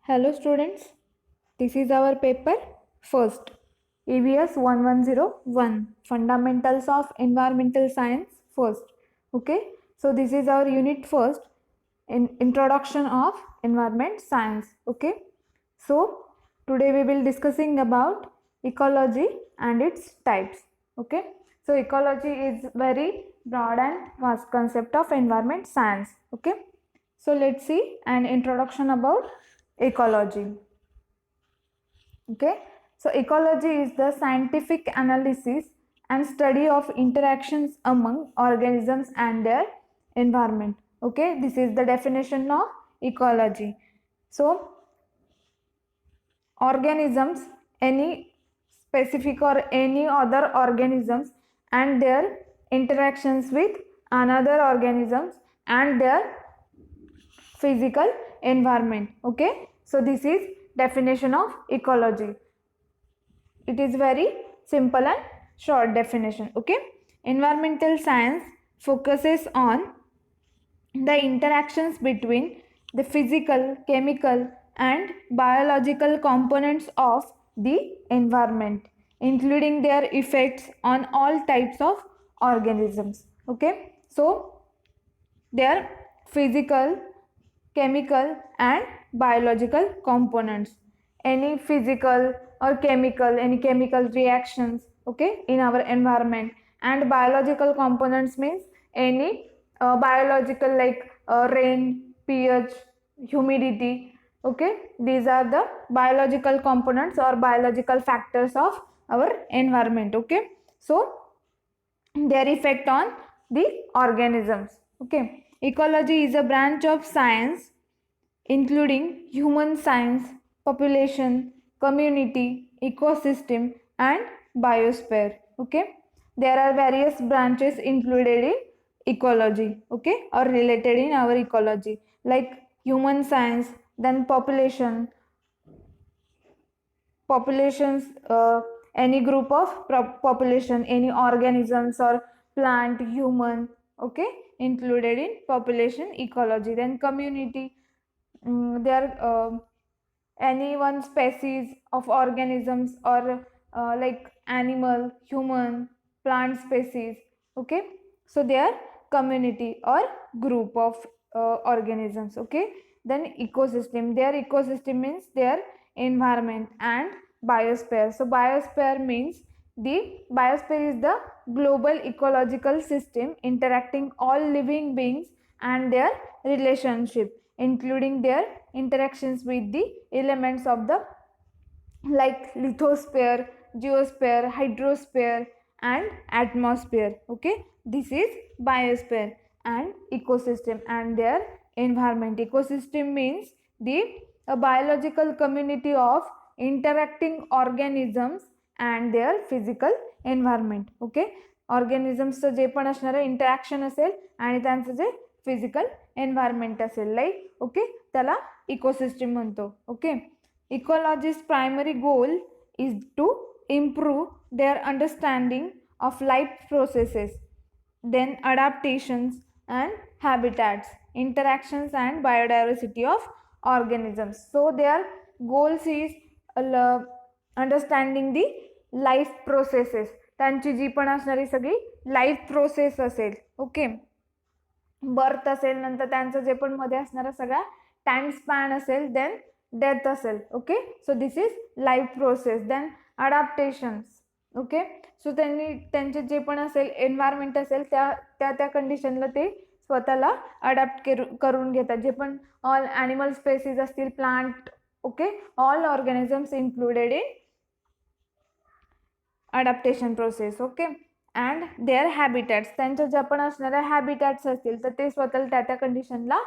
Hello students, this is our paper first EVS 1101 Fundamentals of Environmental Science first. Okay, so this is our unit first in Introduction of Environment Science. Okay, so today we will discussing about ecology and its types. Okay, so ecology is very broad and vast concept of environment science. Okay, so let's see an introduction about ecology. Okay, so ecology is the scientific analysis and study of interactions among organisms and their environment. Okay, this is the definition of ecology. So organisms, any specific or any other organisms and their interactions with another organisms and their physical environment. Okay, so this is definition of ecology. It is very simple and short definition. Okay, environmental science focuses on the interactions between the physical, chemical and biological components of the environment, including their effects on all types of organisms. Okay, so their physical, chemical and biological components, any physical or chemical, any chemical reactions, okay, in our environment, and biological components means any biological like rain, pH, humidity. Okay, these are the biological components or biological factors of our environment. Okay, so their effect on the organisms. Okay, ecology is a branch of science including human science, population, community, ecosystem and biosphere. Okay, there are various branches included in ecology, okay, or related in our ecology, like human science, then populations, any group of population, any organisms or plant, human, okay, included in population ecology. Then community, there any one species of organisms or like animal, human, plant species. Okay, so they are community or group of organisms. Okay, then ecosystem, their ecosystem means their environment, and biosphere. So biosphere means the biosphere is the global ecological system interacting all living beings and their relationship, including their interactions with the elements of the like lithosphere, geosphere, hydrosphere and atmosphere. Okay, this is biosphere. And ecosystem and their environment. Ecosystem means the a biological community of interacting organisms and their physical environment. Okay, organisms जे पण असणार interaction असेल आणि त्यांचं जे physical environment असेल like, okay, त्याला ecosystem म्हणतो. Okay, ecology's primary goal is to improve their understanding of life processes, then adaptations and habitats, interactions and biodiversity of organisms. So their goals is understanding the life processes, त्यांची जी पण असणारी सगळी life process असेल. Okay, birth असेल, नंतर त्यांचं जे पण मध्ये असणारा सगळा टाइम स्पॅन असेल, देन डेथ असेल. Okay, so this is life process. Then adaptations. Okay, so त्यांनी त्यांचे जे पण असेल एन्व्हायरमेंट असेल त्या कंडिशनला ते स्वतःला अडॅप्ट करून घेतात. जे पण ऑल ॲनिमल स्पेसीज असतील, plant, okay, all organisms included in adaptation process. Okay, and their habitats, त्यांच्या ज्या पण असणाऱ्या हॅबिटॅट्स असतील तर ते स्वतःला त्या कंडिशनला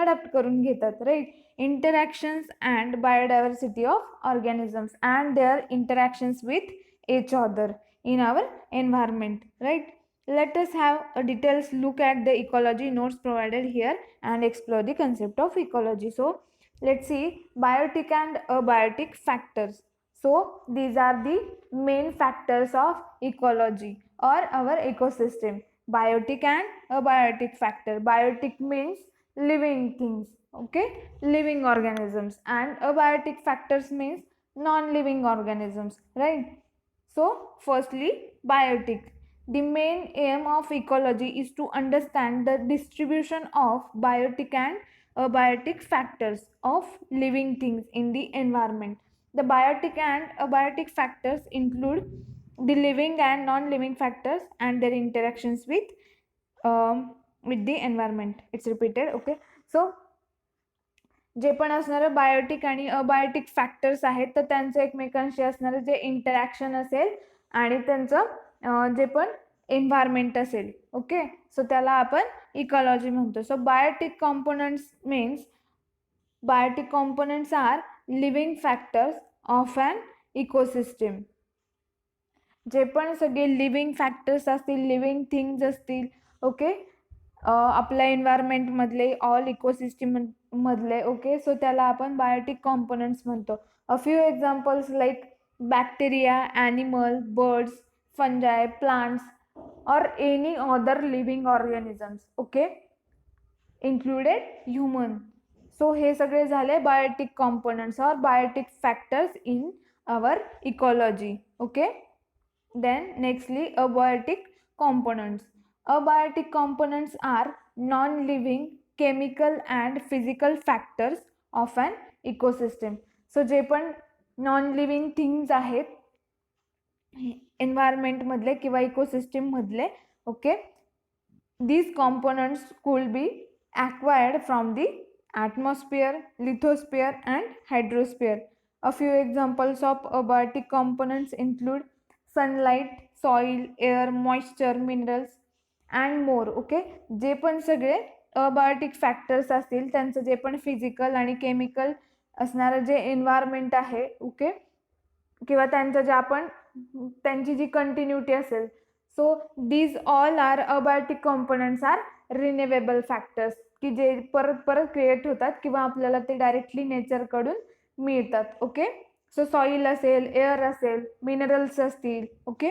अडॅप्ट करून घेतात. Right, interactions and biodiversity of organisms and their interactions with each other in our environment. Right, let us have a details look at the ecology notes provided here and explore the concept of ecology. So let's see biotic and abiotic factors. So these are the main factors of ecology or our ecosystem. Biotic and abiotic factor. Biotic means living things, okay, living organisms, and abiotic factors means non-living organisms, right? So firstly, biotic. The main aim of ecology is to understand the distribution of biotic and abiotic factors of living things in the environment. The biotic and abiotic factors include the living and non-living factors and their interactions with the environment. It's repeated, okay. So जे पण असणारे Biotique आणि abiotic factors आहेत तर त्यांचं एकमेकांशी असणारं जे इंटरॅक्शन असेल आणि त्यांचं जे पण एन्व्हायरमेंट असेल, ओके, सो त्याला आपण इकॉलॉजी म्हणतो. So biotic components means biotic components are living factors of an ecosystem. जे पण सगळे लिव्हिंग फॅक्टर्स असतील, लिव्हिंग थिंग्स असतील, ओके, आपल्या एन्व्हायरमेंटमधले ऑल इकोसिस्टम मधले, ओके, सो त्याला आपण बायोटिक कॉम्पोनंट्स म्हणतो. A few examples like bacteria, animal, birds, fungi, plants और any other living organisms, okay, included human. So हे सगळे झाले बायोटिक कॉम्पोनंट्स और biotic factors in our ecology, okay. Then nextly, abiotic components. Abiotic components are non-living chemical and physical factors of an ecosystem. So जे पण non-living things आहेत environment मधले किंवा ecosystem मधले, okay, these components could be acquired from the atmosphere, lithosphere and hydrosphere. A few examples of abiotic components include sunlight, soil, air, moisture, minerals and more, okay. जे पण सगळे abiotic factors असतील त्यांचं जे पण फिजिकल आणि chemical असणारं जे एन्व्हायरमेंट आहे, ओके, किंवा त्यांचं जे आपण त्यांची जी कंटिन्युटी असेल, so these all are abiotic components are renewable factors, की जे परत परत क्रिएट होतात किंवा आपल्याला ते डायरेक्टली नेचरकडून मिळतात, ओके. सो सॉईल असेल, एअर असेल, मिनरल्स असतील, ओके,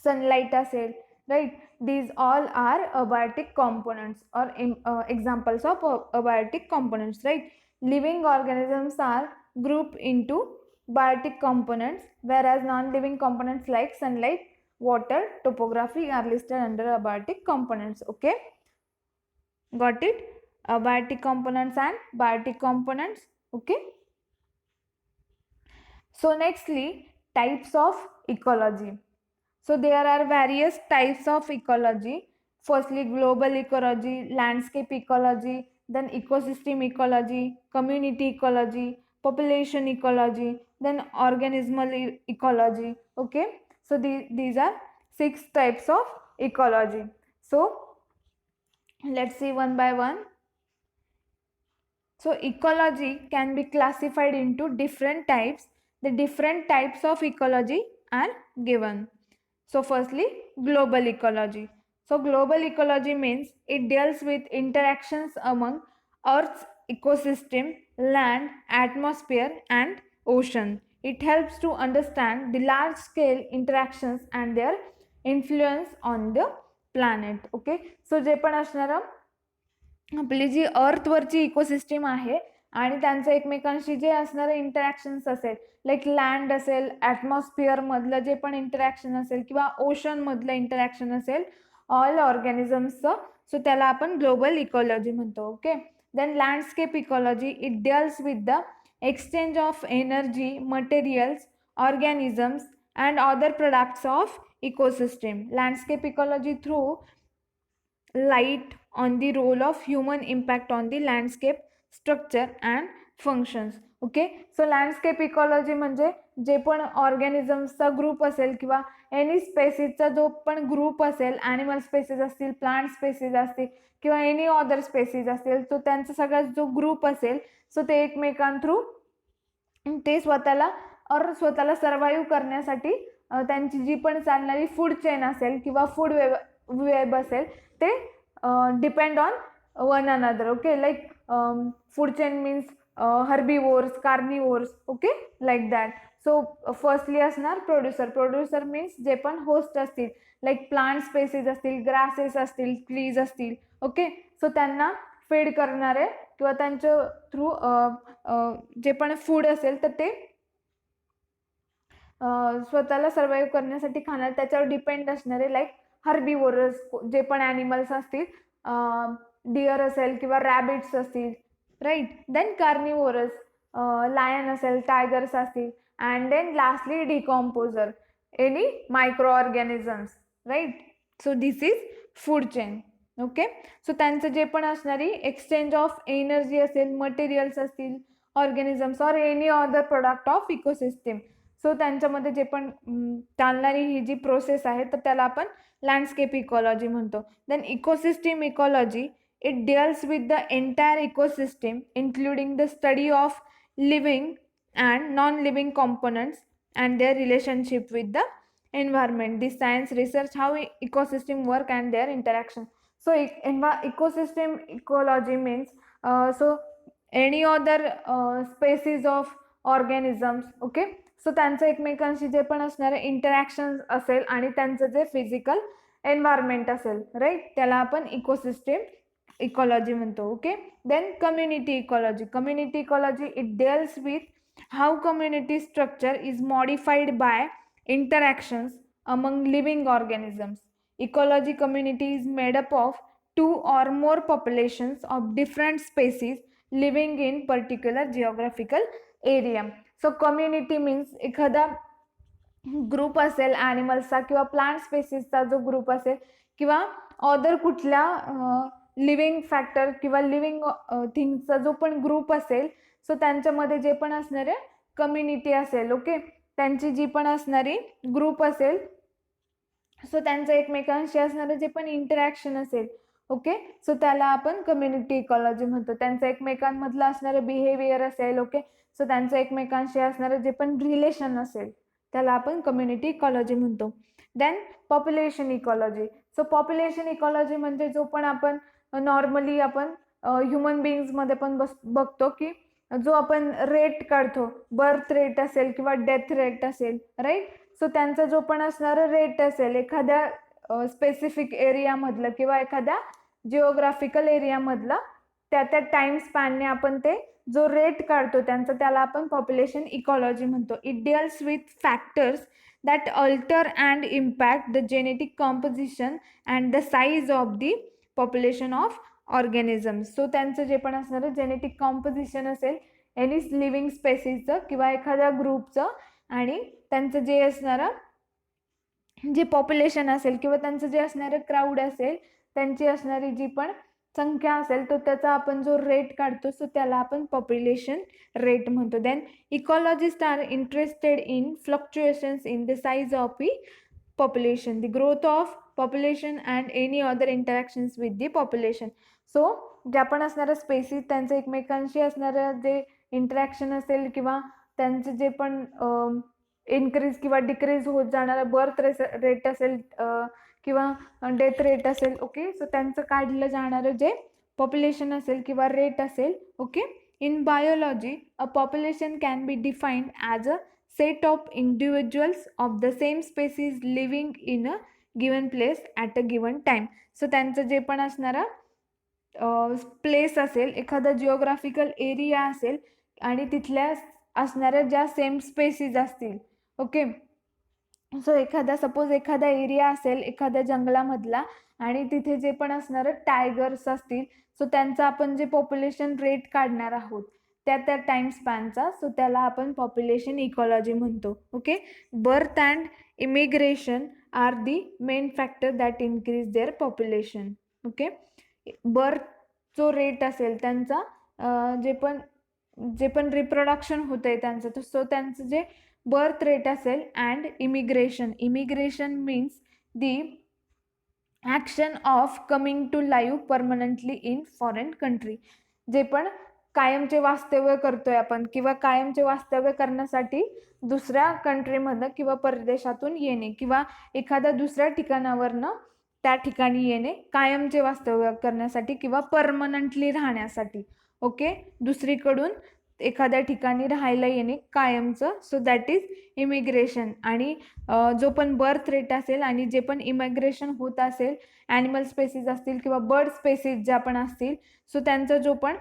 सनलाईट असेल, right. These all are abiotic components और examples of abiotic components, right. Living organisms are group into biotic components, whereas non-living components like sunlight, water, topography are listed under abiotic components, okay. Got it? Abiotic components and biotic components, okay. So nextly, types of ecology. So there are various types of ecology. Firstly, global ecology, landscape ecology, then ecosystem ecology, community ecology, population ecology, then organismal ecology, okay. So these are 6 types of ecology. So let's see one by one. So ecology can be classified into different types. The different types of ecology are given. So firstly, global ecology. So global ecology means it deals with interactions among Earth's ecosystem, land, atmosphere and ocean. It helps to understand the large scale interactions and their influence on the planet, okay. So जे पण असणारं आपली जी अर्थवरची ecosystem आहे आणि त्यांचं एकमेकांशी जे असणारं इंटरॅक्शन्स असेल, लाईक लँड असेल, ॲटमॉस्फिअरमधलं जे पण इंटरॅक्शन असेल किंवा ओशनमधलं इंटरॅक्शन असेल, ऑल ऑर्गॅनिझम्सचं, सो त्याला आपण ग्लोबल इकॉलॉजी म्हणतो, okay. Then landscape ecology, it deals with the exchange of energy, materials, organisms and other products of ecosystem. Landscape ecology through light on the role of human impact on the landscape structure and functions, okay. So landscape ecology म्हणजे जे पण ऑर्गॅनिझम्सचा group असेल किंवा any स्पेसीसचा जो पण group असेल, animal species असतील, plant species असतील किंवा एनी अदर स्पेसीज असतील, तो त्यांचा सगळा जो ग्रुप असेल, सो ते एकमेकांथ्रू ते स्वतःला सर्वाईव्ह करण्यासाठी त्यांची जी पण चालणारी फूड चेन असेल किंवा फूड वेब असेल, ते depend on one another, okay. Like food chain means herbivores, carnivores, okay, like that. So firstly असणार प्रोड्युसर मीन्स जे पण होस्ट असतील, लाईक प्लांट स्पेसीज असतील, ग्रासेस असतील, ट्रीज असतील, ओके. सो त्यांना फीड करणारे किंवा त्यांच्या थ्रू जे पण फूड असेल तर ते स्वतःला सर्वाईव्ह करण्यासाठी खाणार, त्याच्यावर डिपेंड असणारे लाईक हर्बिवोरस जे पण ॲनिमल्स असतील, डिअर असेल किंवा रॅबिट्स असतील, राईट. देन कार्निवोरस, लायन असेल, टायगर्स असतील, and then lastly decomposer, any micro organisms, right. So this is food chain. Okay. So त्यांचं जे पण असणारी एक्सचेंज ऑफ एनर्जी असेल, मटेरियल्स असतील, organisms or any other product of ecosystem, so त्यांच्यामध्ये जे पण चालणारी ही जी प्रोसेस आहे तर त्याला आपण लँडस्केप इकॉलॉजी म्हणतो. Then ecosystem ecology, it deals with the entire ecosystem including the study of living and non living components and their relationship with the environment. This science research how ecosystem work and their interaction. So ecosystem ecology means so any other species of organisms, okay. So त्यांचं एकमेकांशी जे पण असणारे interaction असेल आणि त्यांचं जे physical environment असेल, राईट, त्याला आपण इकोसिस्टीम इकॉलॉजी म्हणतो. Okay. Then community ecology. Community ecology it deals with how community structure is modified by interactions among living organisms. Ecology community is made up of two or more populations of different species living in particular geographical area. So community means एखादा group असेल ॲनिमल्सचा किंवा plant स्पेसिसचा जो group असेल किंवा other कुठल्या living factor किंवा living थिंग्सचा जो पण ग्रुप असेल, सो त्यांच्यामध्ये जे पण असणारे कम्युनिटी असेल, ओके, त्यांची जी पण असणारी ग्रुप असेल, सो त्यांचं एकमेकांशी असणारं जे पण इंटरॅक्शन असेल, ओके, सो त्याला आपण कम्युनिटी इकॉलॉजी म्हणतो. त्यांचं एकमेकांमधलं असणारं बिहेवियर असेल, ओके, सो त्यांचं एकमेकांशी असणारं जे पण रिलेशन असेल त्याला आपण कम्युनिटी इकॉलॉजी म्हणतो. Then population ecology. So population ecology म्हणजे जो पण आपण नॉर्मली आपण ह्युमन बिईंग्समध्ये पण बघतो की जो आपण रेट काढतो, बर्थ रेट असेल किंवा डेथ रेट असेल, राईट. सो त्यांचा जो पण असणारा रेट असेल एखाद्या स्पेसिफिक एरियामधलं किंवा एखाद्या जिओग्राफिकल एरियामधलं, त्या टाइम स्पॅनने आपण ते जो रेट काढतो त्यांचा त्याला आपण पॉप्युलेशन इकॉलॉजी म्हणतो. It deals with factors that alter and impact the genetic composition and the size of the population of organisms. So त्यांचं जे पण असणारं जेनेटिक कॉम्पोजिशन असेल एनी लिव्हिंग स्पेसिसचं किंवा एखाद्या ग्रुपचं, आणि त्यांचं जे असणारं जे पॉप्युलेशन असेल किंवा त्यांचं जे असणारं क्राऊड असेल, त्यांची असणारी जी पण संख्या असेल तो त्याचा आपण जो रेट काढतो सो त्याला आपण पॉप्युलेशन रेट म्हणतो. Then ecologist are interested in fluctuations in the size of the population, the growth of population and any other interactions with the population. So जे आपण असणारं स्पेसिस त्यांचं एकमेकांशी असणारं जे इंटरॅक्शन असेल किंवा त्यांचं जे पण इन्क्रीज किंवा डिक्रीज होत जाणारं बर्थ रेट असेल किंवा डेथ रेट असेल, ओके, सो त्यांचं काढलं जाणारं जे पॉप्युलेशन असेल किंवा रेट असेल, okay. In biology a population can be defined as a set of individuals of the same species living in a given place at a given time. So त्यांचं जे पण असणारं प्लेस असेल, एखादा जिओग्राफिकल एरिया असेल आणि तिथल्या असणाऱ्या ज्या सेम स्पेसीज असतील, ओके. सो एखादा सपोज एखादा एरिया असेल एखाद्या जंगलामधला आणि तिथे जे पण असणारं टायगर्स असतील, सो त्यांचं आपण जे पॉप्युलेशन रेट काढणार आहोत त्या टाइम स्पॅनचा, सो त्याला आपण पॉप्युलेशन इकॉलॉजी म्हणतो. Okay. Birth and immigration are the main factor that increase their population. Okay. Birth जो रेट असेल त्यांचा जे पण रिप्रोडक्शन होतं आहे त्यांचं, सो त्यांचं जे बर्थ रेट असेल and immigration means the action of coming to live permanently in foreign country. जे पण कायमचे वास्तव्य करतोय आपण किंवा कायमचे वास्तव्य करण्यासाठी दुसऱ्या कंट्रीमधनं किंवा परदेशातून येणे किंवा एखाद्या दुसऱ्या ठिकाणावरनं त्या ठिकाणी येणे कायमचे वास्तव्य करण्यासाठी किंवा परमनंटली राहण्यासाठी, ओके, दुसरीकडून एखाद्या ठिकाणी राहायला येणे कायमचं, सो दॅट इज इमिग्रेशन. आणि जो पण बर्थ रेट असेल आणि जे पण इमिग्रेशन होत असेल ॲनिमल स्पेसीज असतील किंवा बर्ड स्पेसीज ज्या पण असतील, सो त्यांचा जो पण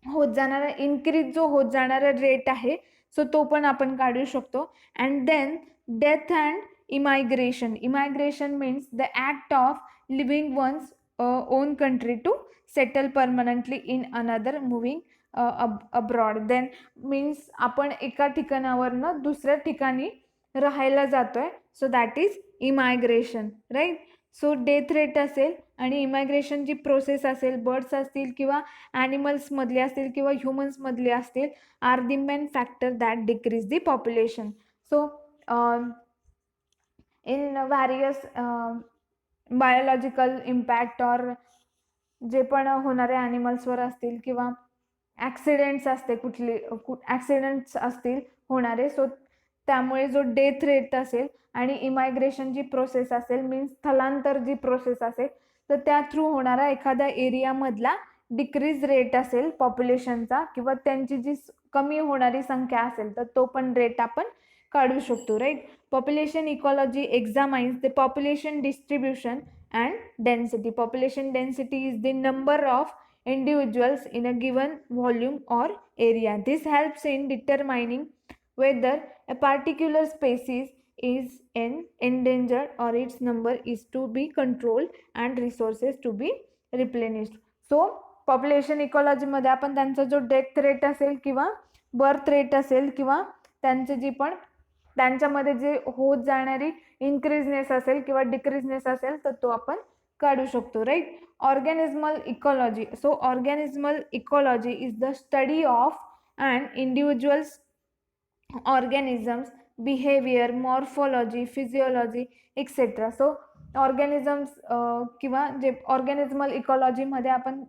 होत जाणारा इन्क्रीज जो होत जाणारा रेट आहे सो तो पण आपण काढू शकतो. And then death and immigration means the act of living one's own country to settle permanently in another moving abroad. Then means आपण एका ठिकाणावरनं दुसऱ्या ठिकाणी राहायला जातोय, so that is immigration, right. So death rate असेल आणि इमायग्रेशन जी प्रोसेस असेल, बर्ड्स असतील किंवा ॲनिमल्समधले असतील किंवा ह्युमन्समधले असतील, R the main factor that decrease the population. So in various biological impact or जे पण होणारे ॲनिमल्सवर असतील किंवा ॲक्सिडेंट्स असते कुठले ॲक्सिडेंट्स असतील होणारे, सो त्यामुळे जो डेथ रेट असेल आणि इमायग्रेशन जी प्रोसेस असेल मीन्स स्थलांतर जी प्रोसेस असेल तर त्या थ्रू होणारा एखाद्या एरियामधला डिक्रीज रेट असेल पॉप्युलेशनचा किंवा त्यांची जी कमी होणारी संख्या असेल तर तो पण रेट आपण काढू शकतो, right. Population ecology examines the population distribution and density. Population density is the number of individuals in a given volume or area. This helps in determining whether a particular species is endangered or its number is to be controlled and resources to be replenished. So population इकॉलॉजीमध्ये आपण त्यांचा जो death rate असेल किंवा birth rate असेल किंवा त्यांचे जी पण त्यांच्यामध्ये जे होत जाणारी इन्क्रीजनेस असेल किंवा डिक्रीजनेस असेल तर तो आपण काढू शकतो, right. Organismal ecology. So organismal ecology is the study of an individual's organisms behavior, morphology, physiology etc. So organisms किंवा जे ऑर्गॅनिझमल इकॉलॉजीमध्ये आपण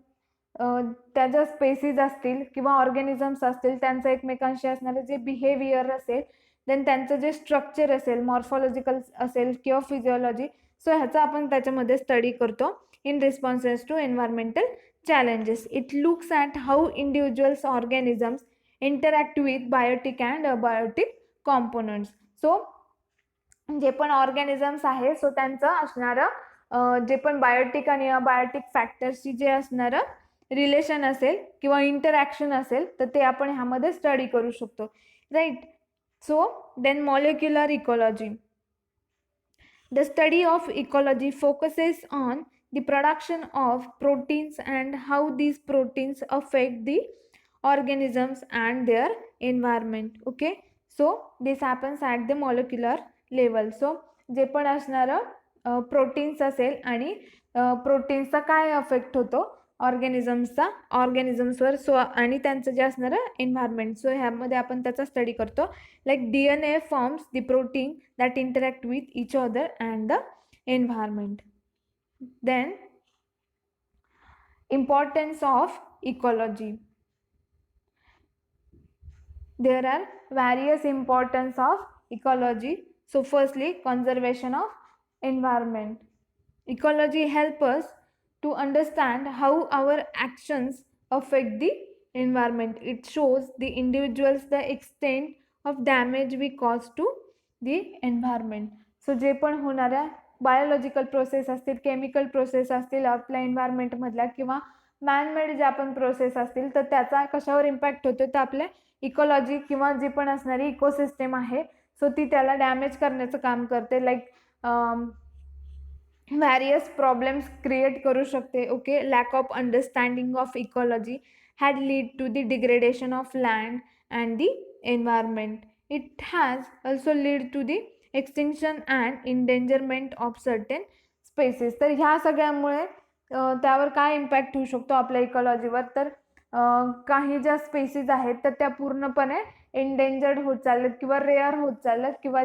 त्याच्या स्पेसीज असतील किंवा ऑर्गॅनिझम्स असतील त्यांचं एकमेकांशी असणारे जे बिहेवियर असेल, देन त्यांचं जे स्ट्रक्चर असेल, मॉर्फॉलॉजिकल असेल किंवा फिजिओलॉजी, सो ह्याचा आपण त्याच्यामध्ये स्टडी करतो in responses to environmental challenges. It looks at how individuals organisms interact with biotic and abiotic components. So जे पण ऑर्गॅनिझम्स आहे सो त्यांचं असणारं जे पण बायोटिक आणि अबायोटिक फॅक्टर्सची जे असणारं रिलेशन असेल किंवा इंटरॅक्शन असेल तर ते आपण ह्यामध्ये स्टडी करू शकतो, right. So then molecular ecology. The study of ecology focuses on the production of proteins and how these proteins affect the organisms and their environment. Okay, so this happens at the molecular level. So जे पण असणारं proteins असेल आणि प्रोटीन्सचा काय affect होतो ऑर्गॅनिझम्सवर, so आणि त्यांचं जे असणारं एन्व्हायरमेंट, सो ह्यामध्ये आपण त्याचा स्टडी करतो. Like DNA forms the protein that interact with each other and the environment. Then importance of ecology. There are various importance of ecology. So firstly, conservation of environment. Ecology help us to understand how our actions affect the environment. It shows the individuals the extent of damage we cause to the environment. So जे पण होणाऱ्या biological process असतील, chemical process असतील आपल्या एन्व्हायरमेंटमधल्या किंवा man-made ज्या पण process असतील तर त्याचा कशावर इम्पॅक्ट होतो तर आपल्या इकॉलॉजी किंवा जी पण असणारी इकोसिस्टम आहे सो ती त्याला डॅमेज करण्याचं काम करते. लाईक व्हॅरियस प्रॉब्लेम्स क्रिएट करू शकते. Okay, lack of understanding of ecology had lead to the degradation of land and the environment. It has also lead to the extinction and endangerment of certain species. तर ह्या सगळ्यामुळे त्यावर काय impact होऊ शकतो आपल्या इकॉलॉजीवर, तर काही ज्या स्पेसीज आहेत तर त्या पूर्णपणे एंडेंजर्ड होत चालल्यात किंवा रेअर होत चालल्यात किंवा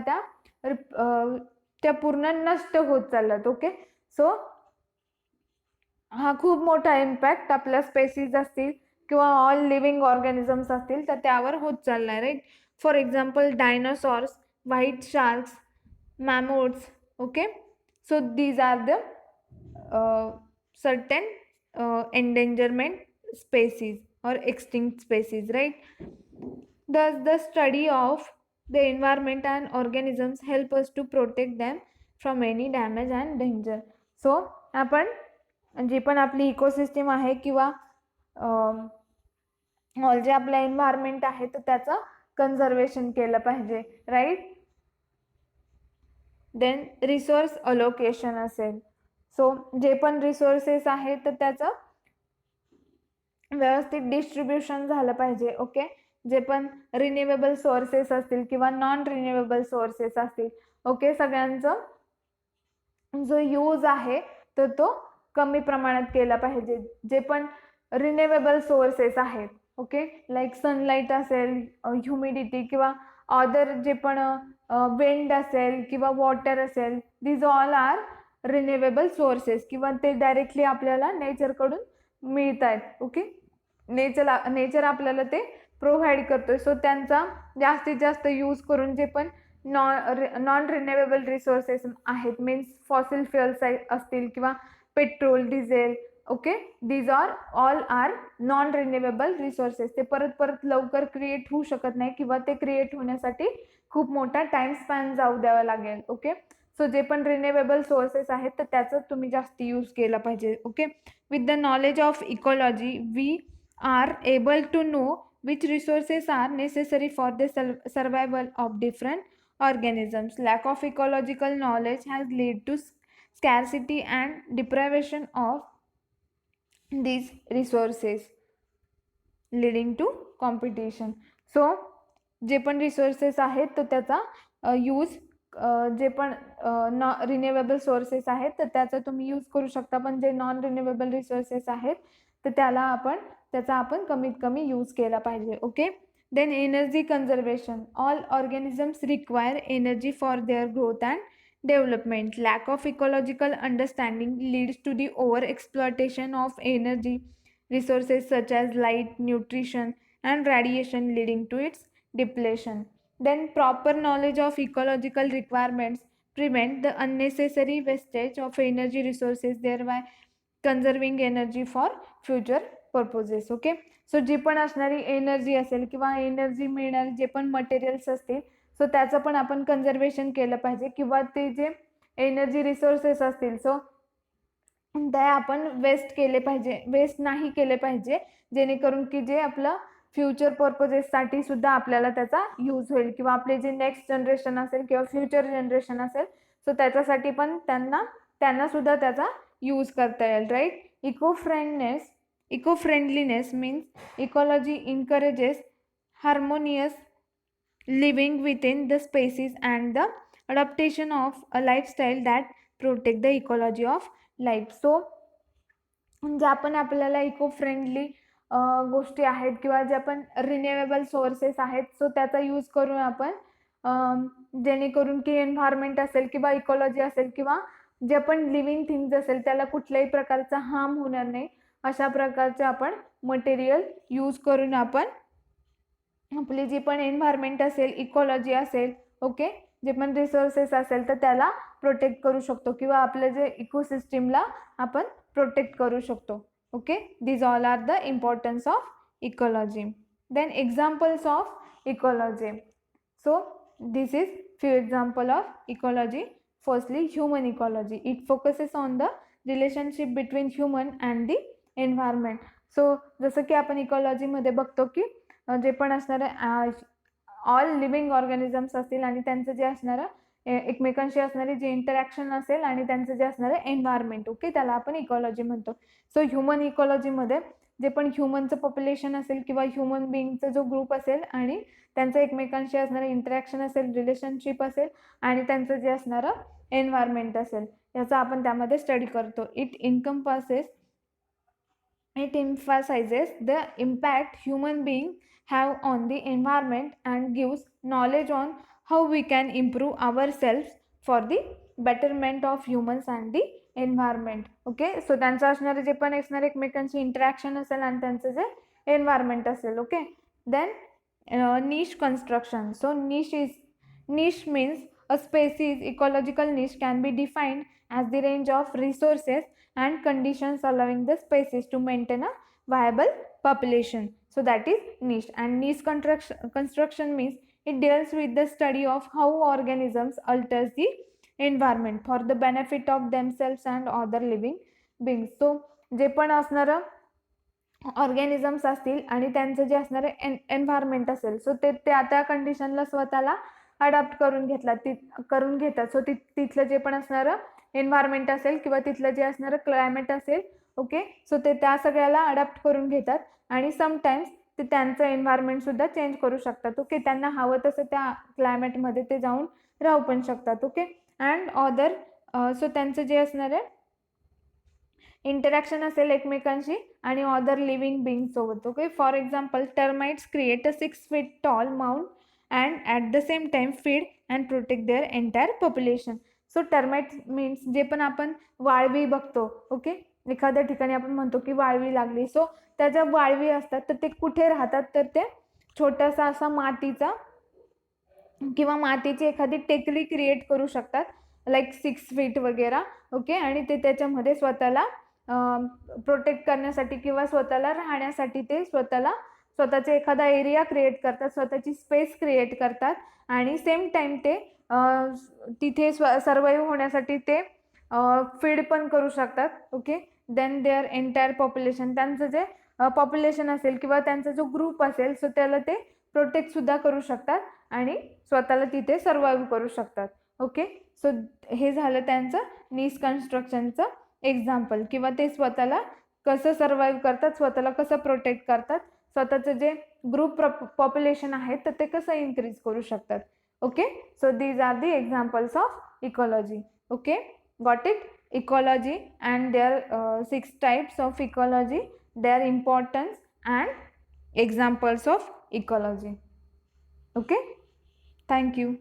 त्या पूर्ण नष्ट होत चालल्यात. ओके, सो हा खूप मोठा इम्पॅक्ट आपल्या स्पेसीज असतील किंवा ऑल लिव्हिंग ऑर्गॅनिझम्स असतील तर त्यावर होत चालला आहे, right. For example dinosaurs, white sharks, mammoths. Okay, so these are the certain endangerment species or extinct species, right. Thus the study of the environment and organisms help us to protect them from any damage and danger. So आपण जी पण आपली ecosystem आहे किंवा all जे आपलं environment आहे तर त्याचं कन्झर्वेशन केलं पाहिजे, राईट. देन रिसोर्स अलोकेशन असेल, सो जे पण रिसोर्सेस आहेत तर त्याचं व्यवस्थित डिस्ट्रीब्युशन झालं पाहिजे. ओके, जे पण रिन्युएबल सोर्सेस असतील किंवा नॉन रिन्युएबल सोर्सेस असतील, ओके, सगळ्यांचं जो यूज आहे तर तो कमी प्रमाणात केला पाहिजे. जे पण रिन्युएबल सोर्सेस आहेत, ओके, लाईक सनलाईट असेल, ह्युमिडिटी किंवा अदर जे पण विंड असेल किंवा वॉटर असेल, these all are renewable sources किंवा ते डायरेक्टली आपल्याला नेचरकडून मिळत आहेत. ओके, नेचर आपल्याला ते प्रोव्हाइड करतोय. सो त्यांचा जास्तीत जास्त यूज करून जे पण नॉन रिन्युएबल रिसोर्सेस आहेत, मीन्स फॉसिल फ्युअल्स असतील किंवा petrol, diesel, okay, these are all are non renewable resources. ते परत परत लवकर क्रिएट होऊ शकत नाही किंवा ते क्रिएट होण्यासाठी खूप मोठा टाइम स्पॅन जाऊ द्यावा लागेल. ओके, सो जे पण रिन्युएबल सोर्सेस आहेत तर त्याचा तुम्ही जास्त यूज केला पाहिजे. Okay, with the knowledge of ecology we are able to know which resources are necessary for the survival of different organisms. Lack of ecological knowledge has led to scarcity and deprivation of these resources, leading to competition. So जे पण resources आहेत तर त्याचा use जे पण renewable sources आहेत तर त्याचा तुम्ही यूज करू शकता, पण जे नॉन रिन्युएबल रिसोर्सेस आहेत तर त्याचा आपण कमीत कमी यूज केला पाहिजे. Okay, then energy conservation. All organisms require energy for their growth and development. Lack of ecological understanding leads to the over exploitation of energy resources such as light, nutrition, and radiation, leading to its depletion. Then proper knowledge of ecological requirements prevent the unnecessary wastage of energy resources, thereby conserving energy for future purposes. Okay, so जी पण असणारी energy असेल किंवा energy मिळणारे जे पण materials असतील so त्याचं पण आपण कन्झर्वेशन केलं पाहिजे किंवा ते जे एनर्जी रिसोर्सेस असतील सो ते आपण वेस्ट केले पाहिजे, वेस्ट नाही केले पाहिजे, जेणेकरून की जे आपलं फ्युचर पर्पजेससाठी सुद्धा आपल्याला त्याचा यूज होईल किंवा आपले जे नेक्स्ट जनरेशन असेल किंवा फ्युचर जनरेशन असेल सो त्याच्यासाठी पण त्यांना सुद्धा त्याचा यूज करता येईल, right. Eco friendliness means ecology encourages harmonious living within the species and the adaptation of a lifestyle that protect the ecology of life. So ज्या पण आपल्याला इको फ्रेंडली गोष्टी आहेत किंवा ज्या पण रिन्युएबल सोर्सेस आहेत सो त्याचा यूज करून आपण जेणेकरून की एन्व्हायरमेंट असेल किंवा इकॉलॉजी असेल किंवा जे पण लिव्हिंग थिंग्स असेल त्याला कुठल्याही प्रकारचा हार्म होणार नाही अशा प्रकारचे आपण मटेरियल यूज करून आपण आपली जी पण एन्व्हायरमेंट असेल, इकॉलॉजी असेल, ओके, जे पण रिसोर्सेस असेल तर त्याला प्रोटेक्ट करू शकतो किंवा आपलं जे इकोसिस्टीमला आपण प्रोटेक्ट करू शकतो. Okay, these all are the importance of ecology. Then examples of ecology. So this is few example of ecology. Firstly human ecology. It focuses on the relationship between human and the environment. So जसं की आपण इकॉलॉजीमध्ये बघतो की जे पण असणारं all living organisms असतील आणि त्यांचं जे असणारं एकमेकांशी असणारे जे इंटरॅक्शन असेल आणि त्यांचं जे असणारं एन्व्हायरमेंट, ओके, त्याला आपण इकॉलॉजी म्हणतो. सो ह्युमन इकॉलॉजीमध्ये जे पण ह्युमनचं पॉप्युलेशन असेल किंवा ह्युमन बिईंगचा जो ग्रुप असेल आणि त्यांचं एकमेकांशी असणारं इंटरॅक्शन असेल, रिलेशनशिप असेल आणि त्यांचं जे असणारं एन्व्हायरमेंट असेल याचा आपण त्यामध्ये स्टडी करतो. It emphasizes the impact human beings have on the environment and gives knowledge on how we can improve ourselves for the betterment of humans and the environment. Okay, so त्यांचं असणारे जे पण असणारे एकमेकांची इंटरॅक्शन असेल आणि त्यांचं जे एन्व्हायरमेंट असेल. Okay, then niche construction. So niche means a species ecological niche can be defined as the range of resources and conditions allowing the species to maintain a viable population. So that is niche. And niche construction means it deals with the study of how organisms alters the environment for the benefit of themselves and other living beings. So जे पण असणारं organisms असतील आणि त्यांचं जे असणारे environment असेल, so ते त्या त्या कंडिशनला स्वतःला अडॅप्ट करून घेतात. सो तिथलं जे पण असणारं एन्व्हायरमेंट असेल किंवा तिथलं जे असणारं क्लायमेट असेल, ओके, सो ते त्या सगळ्याला अडॅप्ट करून घेतात आणि समटाईम्स ते त्यांचं एन्व्हायरमेंट सुद्धा चेंज करू शकतात. ओके, त्यांना हवं तसं त्या क्लायमेटमध्ये ते जाऊन राहू पण शकतात. ओके, अँड अदर सो त्यांचं जे असणार आहे इंटरॅक्शन असेल एकमेकांशी आणि अदर लिव्हिंग बिंग सोबत. Okay, for example termites create a 6 feet tall mount and at the same time feed and protect their entire population. So termites means जे पण आपण वाळवी बघतो, ओके, एखाद्या ठिकाणी आपण म्हणतो की वाळवी लागली, सो त्या ज्या वाळवी असतात तर ते कुठे राहतात, तर ते छोटासा असा मातीचा किंवा मातीची एखादी टेकडी क्रिएट करू शकतात, लाईक 6 feet वगैरे. ओके, आणि ते त्याच्यामध्ये स्वतःला प्रोटेक्ट करण्यासाठी किंवा स्वतःला राहण्यासाठी ते स्वतःचा एखादा एरिया क्रिएट करतात, स्वतःची स्पेस क्रिएट करतात आणि सेम टाइम ते तिथे सर्वाईव्ह होण्यासाठी ते फीड पण करू शकतात. Okay, then their entire population, त्यांचं जे पॉप्युलेशन असेल किंवा त्यांचा जो ग्रुप असेल, सो त्याला ते प्रोटेक्ट सुद्धा करू शकतात आणि स्वतःला तिथे सर्वाईव्ह करू शकतात. ओके, सो हे झालं त्यांचं नीस कन्स्ट्रक्शनचं एक्झाम्पल, किंवा ते स्वतःला कसं सर्वाईव्ह करतात, स्वतःला कसं प्रोटेक्ट करतात, स्वतःचं जे ग्रुप पॉप्युलेशन आहे तर ते कसं इन्क्रीज करू शकतात. Okay, so these are the examples of ecology. Okay, got it? Ecology and their 6 types of ecology, their importance and examples of ecology. Okay, thank you.